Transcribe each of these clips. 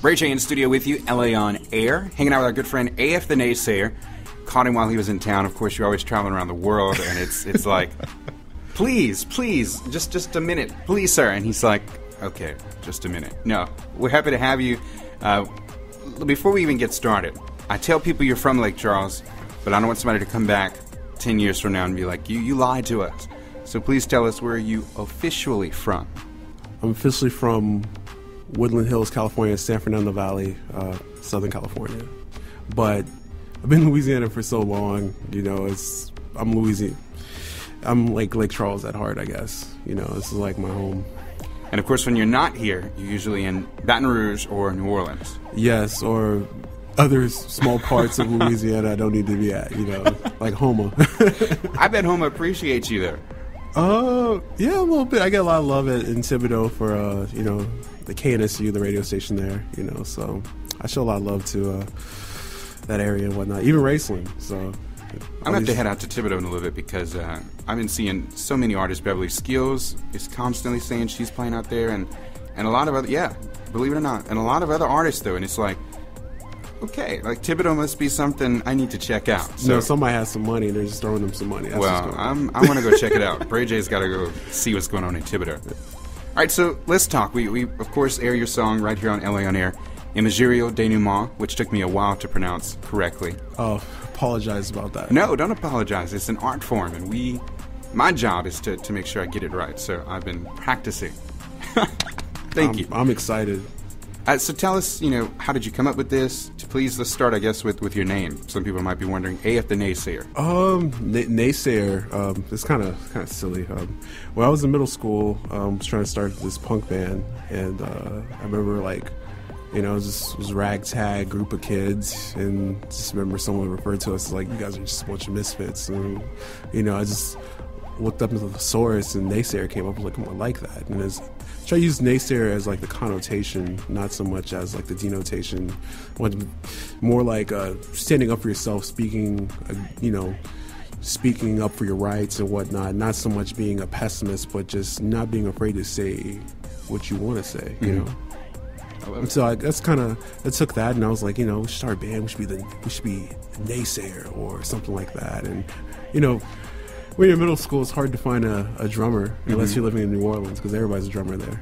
BRAY J in studio with you, LA on air, hanging out with our good friend AF the Naysayer. Caught him while he was in town. Of course, you're always traveling around the world, and it's like, please, just a minute, please, sir. And he's like, okay, just a minute. No, we're happy to have you. Before we even get started, I tell people you're from Lake Charles, but I don't want somebody to come back 10 years from now and be like, you lied to us. So please tell us, where are you officially from? I'm officially from Woodland Hills, California, San Fernando Valley, Southern California. But I've been in Louisiana for so long, I'm Louisiana. I'm like Lake Charles at heart, I guess. This is like my home. And of course, when you're not here, you're usually in Baton Rouge or New Orleans. Yes, or other small parts of Louisiana I don't need to be at, like Houma. I bet Houma appreciates you there. Yeah, a little bit. I get a lot of love in Thibodaux for, the KNSU, the radio station there, so I show a lot of love to that area and whatnot, even Raceland. So I'm going to have to head out to Thibodaux in a little bit because I've been seeing so many artists. Beverly Skills is constantly saying she's playing out there, and a lot of other, believe it or not, and a lot of other artists, though, and it's like, okay, like Thibodaux must be something I need to check out. So, somebody has some money and they're just throwing them some money. That's I want to go check it out. BRAY J's got to go see what's going on in Thibodaux. All right, so let's talk. We of course air your song right here on LA on Air, Imagerio Denouement, which took me a while to pronounce correctly. Oh, apologize about that. No, don't apologize. It's an art form, and my job is to make sure I get it right. So I've been practicing. Thank you. I'm excited. So tell us, how did you come up with this? Please, let's start, I guess, with your name. Some people might be wondering, AF the Naysayer. Naysayer, it's kind of silly. When I was in middle school, I was trying to start this punk band, and I remember, it was a ragtag group of kids, and just remember someone referred to us as, you guys are just a bunch of misfits. And, I just looked up into the thesaurus, and Naysayer came up. I was like, I like that. And try to use Naysayer as the connotation, not so much as the denotation. More like standing up for yourself, speaking up for your rights and whatnot. Not so much being a pessimist, but just not being afraid to say what you want to say. So I took that, and I was like, we should start a band. We should be Naysayer or something like that. And when you're in middle school, it's hard to find a drummer unless you're living in New Orleans, because everybody's a drummer there.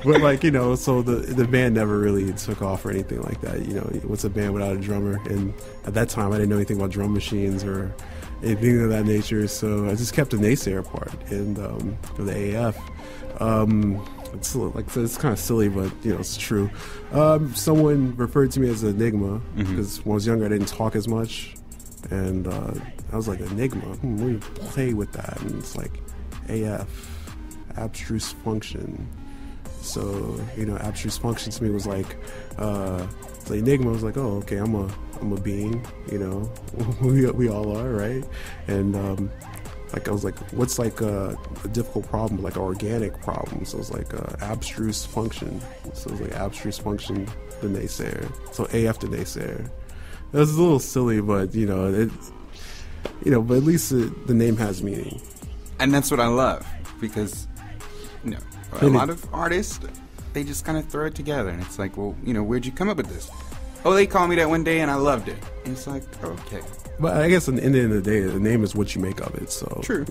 But so the band never really took off or anything like that. What's a band without a drummer? And at that time, I didn't know anything about drum machines or anything of that nature. So I just kept the Naysayer part and for the AF. It's kind of silly, but it's true. Someone referred to me as an enigma because when I was younger, I didn't talk as much. And I was like, enigma, let me play with that. And it's like AF, abstruse function. So, abstruse function to me was like, the enigma was like, oh, okay, I'm a being, we all are, right? And I was like, what's a difficult problem, like an organic problem? So it was like abstruse function. So it was like abstruse function, the Naysayer. So AF the Naysayer. It was a little silly, but but at least the name has meaning. And that's what I love, because a lot of artists, they just kind of throw it together, and it's like, well, where'd you come up with this? Oh, they called me that one day, and I loved it. And it's like, okay. But I guess in the end of the day, the name is what you make of it. So true.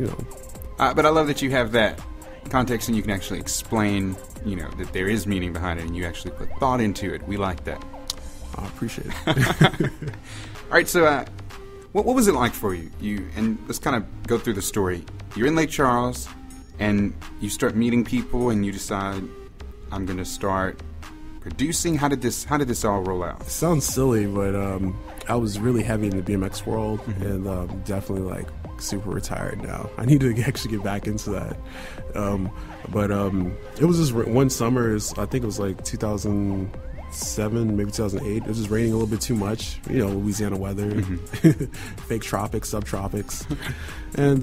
But I love that you have that context, and you can actually explain, that there is meaning behind it, and you actually put thought into it. We like that. I appreciate it. All right, so what was it like for you? And let's kind of go through the story. You're in Lake Charles, and you start meeting people, and you decide, I'm going to start producing. How did this all roll out? It sounds silly, but I was really heavy in the BMX world, and definitely super retired now. I need to actually get back into that. But it was just one summer. I think it was 2007, maybe 2008. It was just raining a little bit too much. Louisiana weather, fake tropics, subtropics, and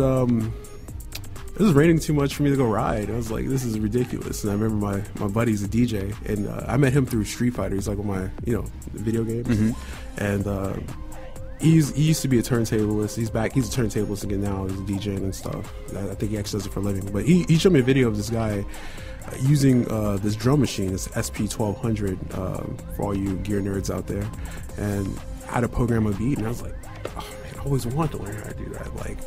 it was raining too much for me to go ride. I was like, this is ridiculous. And I remember my buddy's a DJ, and I met him through Street Fighter. He's one of my video games, and he used to be a turntablist. He's back. He's a turntablist again now. He's DJing and stuff. I think he actually does it for a living. But he showed me a video of this guy using this drum machine, this SP1200, for all you gear nerds out there, and I had to program a beat, and I was like, oh man, I always wanted to learn how to do that. Like,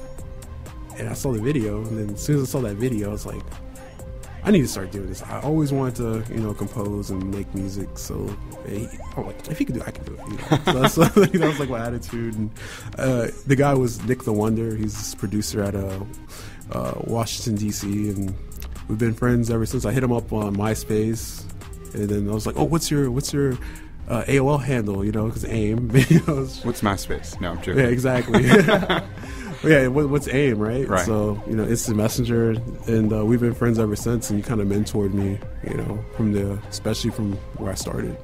and I saw the video, and then as soon as I saw that video, I was like, I need to start doing this. I always wanted to, compose and make music. So I'm like, if he could do it, I can do it. So that was like my attitude. And the guy was Nick the Wonder. He's this producer at Washington D.C. and we've been friends ever since. I hit him up on MySpace, and then I was like, oh, what's your AOL handle? Because AIM. What's MySpace? No, I'm joking. Yeah, exactly. Yeah, what's AIM, right? Right. So, Instant Messenger, and we've been friends ever since, and you kind of mentored me, especially from where I started.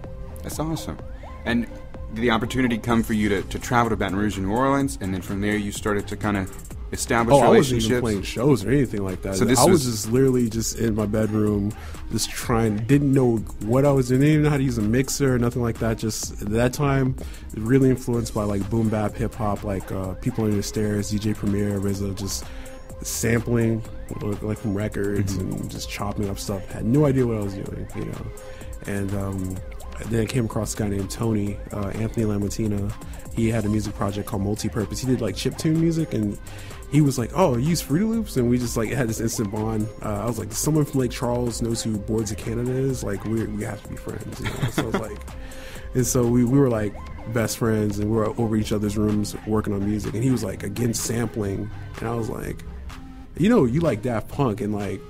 That's awesome. And did the opportunity come for you to travel to Baton Rouge and New Orleans, and then from there you started to kind of establish relationships? I wasn't even playing shows or anything like that. So I was just literally just in my bedroom, just didn't know what I was doing, didn't even know how to use a mixer or nothing like that. Just at that time, really influenced by like boom bap, hip hop, like People Under the Stairs, DJ Premier, RZA, just sampling like from records and just chopping up stuff. Had no idea what I was doing, And then I came across a guy named Tony, Anthony Lamontina. He had a music project called Multipurpose. He did like chiptune music, and he was like, oh, you use Fruity Loops? And we just like had this instant bond. I was like, someone from Lake Charles knows who Boards of Canada is. Like, we have to be friends. So I was like, and so we were like best friends, and we were over each other's rooms working on music. And he was like against sampling, and I was like, you like Daft Punk and like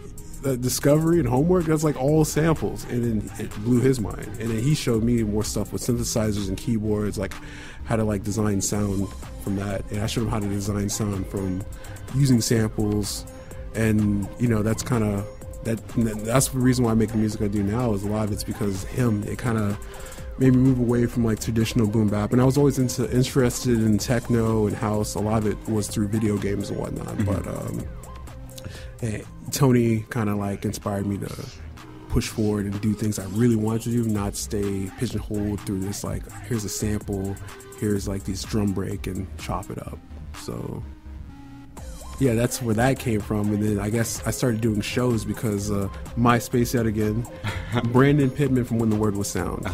Discovery and Homework, that's like all samples. And then it blew his mind, and then he showed me more stuff with synthesizers and keyboards, like how to like design sound from that, and I showed him how to design sound from using samples. And that's kind of that's the reason why I make the music I do now, is a lot of it's because him. It kind of made me move away from like traditional boom bap, and I was always interested in techno and house. A lot of it was through video games and whatnot. But Tony kind of like inspired me to push forward and do things I really wanted to do, not stay pigeonholed through this like, here's a sample, here's like this drum break, and chop it up. So yeah, that's where that came from. And then I guess I started doing shows because MySpace yet again. Brandon Pittman from When the Word Was Sound.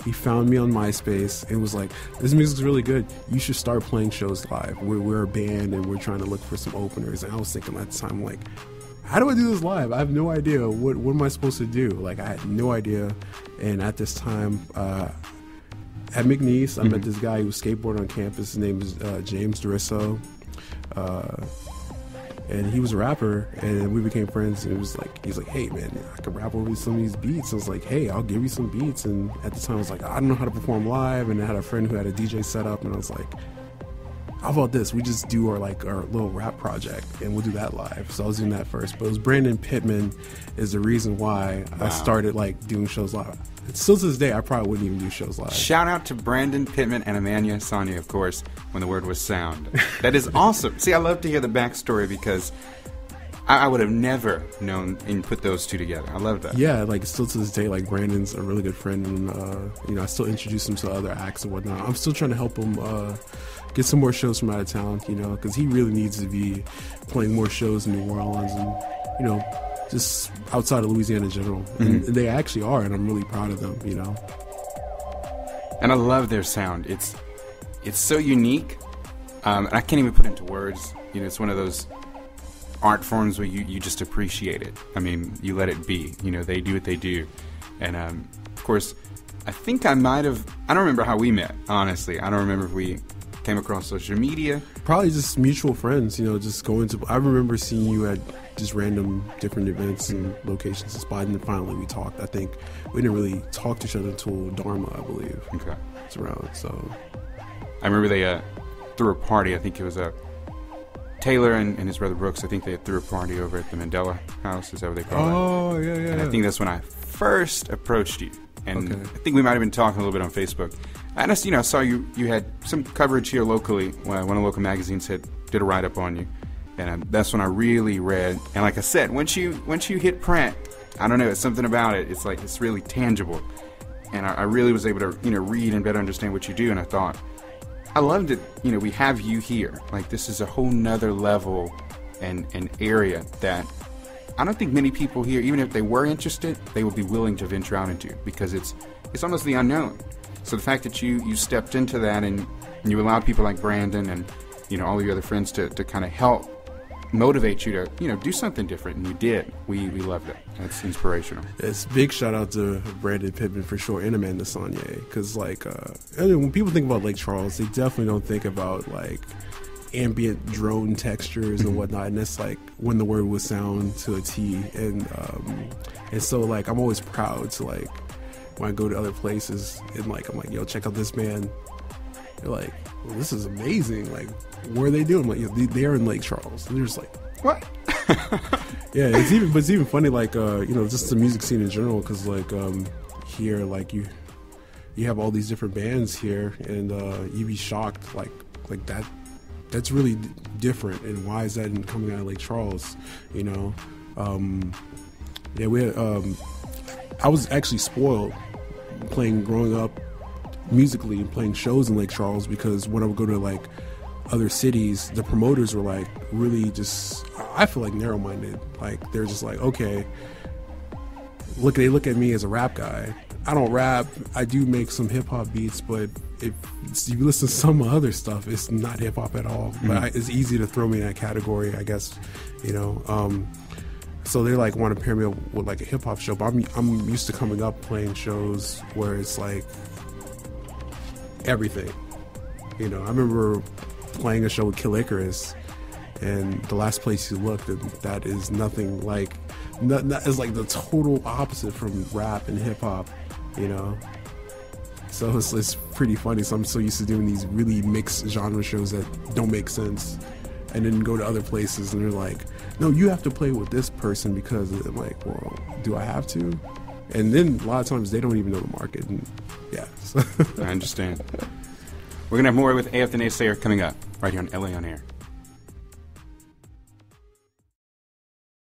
He found me on MySpace and was like, this music's really good. You should start playing shows live. We're a band and we're trying to look for some openers. And I was thinking at the time, like, how do I do this live? I have no idea. What am I supposed to do? Like, I had no idea. And at this time, at McNeese, I met this guy who was skateboarding on campus. His name is James Durisso. And he was a rapper, and we became friends. And he's like, hey man, I could rap over some of these beats. I was like, hey, I'll give you some beats. And at the time I was like, I don't know how to perform live. And I had a friend who had a DJ setup, and I was like, how about this? We just do our little rap project, and we'll do that live. So I was doing that first. But it was Brandon Pittman is the reason why I started like doing shows live. Still to this day, I probably wouldn't even do shows live. Shout out to Brandon Pittman and Amanya Sonia, of course, When the Word Was Sound. That is awesome. See, I love to hear the backstory because I would have never known and put those two together. I love that. Yeah, like still to this day, like Brandon's a really good friend, and I still introduce him to other acts and whatnot. I'm still trying to help him get some more shows from out of town, because he really needs to be playing more shows in New Orleans and, just outside of Louisiana in general. And they actually are, and I'm really proud of them, And I love their sound. It's so unique. And I can't even put it into words. It's one of those art forms where you just appreciate it. I mean, you let it be. They do what they do. And, of course, I think I don't remember how we met, honestly. I don't remember if we came across social media. Probably just mutual friends, just going to... I remember seeing you at just random different events and locations and spots, and finally we talked. I think we didn't really talk to each other until Dharma, I believe. Okay. It's around, so... I remember they threw a party. I think it was Taylor and his brother Brooks. I think they threw a party over at the Mandela House. Is that what they call it? Oh, yeah. And I think that's when I first approached you. And I think we might have been talking a little bit on Facebook. I just, saw you had some coverage here locally. One of the local magazines did a write-up on you. And that's when I really read. And like I said, once you hit print, I don't know, it's something about it. It's like, it's really tangible. And I really was able to, read and better understand what you do. And I thought, I loved it. We have you here. Like, this is a whole nother level and area that I don't think many people here, even if they were interested, they would be willing to venture out into, because it's almost the unknown. So the fact that you stepped into that and you allowed people like Brandon and, you know, all of your other friends to kind of help motivate you to, you know, do something different, and you did. We loved it. That's inspirational. It's big shout out to Brandon Pittman for sure, and Amanda Saunier, because like when people think about Lake Charles, they definitely don't think about like ambient drone textures and whatnot, and that's like when the word would sound to a T. And so like I'm always proud to, like, when I go to other places and like I'm like, yo, check out this band. They're like, well, this is amazing. Like, where are they doing? Like, they're in Lake Charles. And they're just like, what? Yeah, it's even funny, like, you know, just the music scene in general, because like here, like you have all these different bands here, and you'd be shocked, like that. That's really different, and why is that coming out of Lake Charles? You know, yeah, we had, I was actually spoiled growing up musically and playing shows in Lake Charles, because when I would go to like other cities, the promoters were like really just, I feel like, narrow-minded. Like, they're just like, okay, they look at me as a rap guy. I don't rap. I do make some hip-hop beats, but if you listen to some other stuff, it's not hip-hop at all. Mm-hmm. But it's easy to throw me in that category, I guess, you know. So they like want to pair me up with like a hip-hop show, but I'm used to coming up playing shows where it's like everything, you know. I remember playing a show with Kill Icarus, and the last place you looked, and that is nothing like, that is like the total opposite from rap and hip-hop, you know. So it's pretty funny. So I'm so used to doing these really mixed genre shows that don't make sense, and then go to other places and they're like, no, you have to play with this person, because I'm like, well, do I have to? And then a lot of times they don't even know the market, and yeah. So. I understand. We're going to have more with AF the Naysayer coming up right here on LA On Air.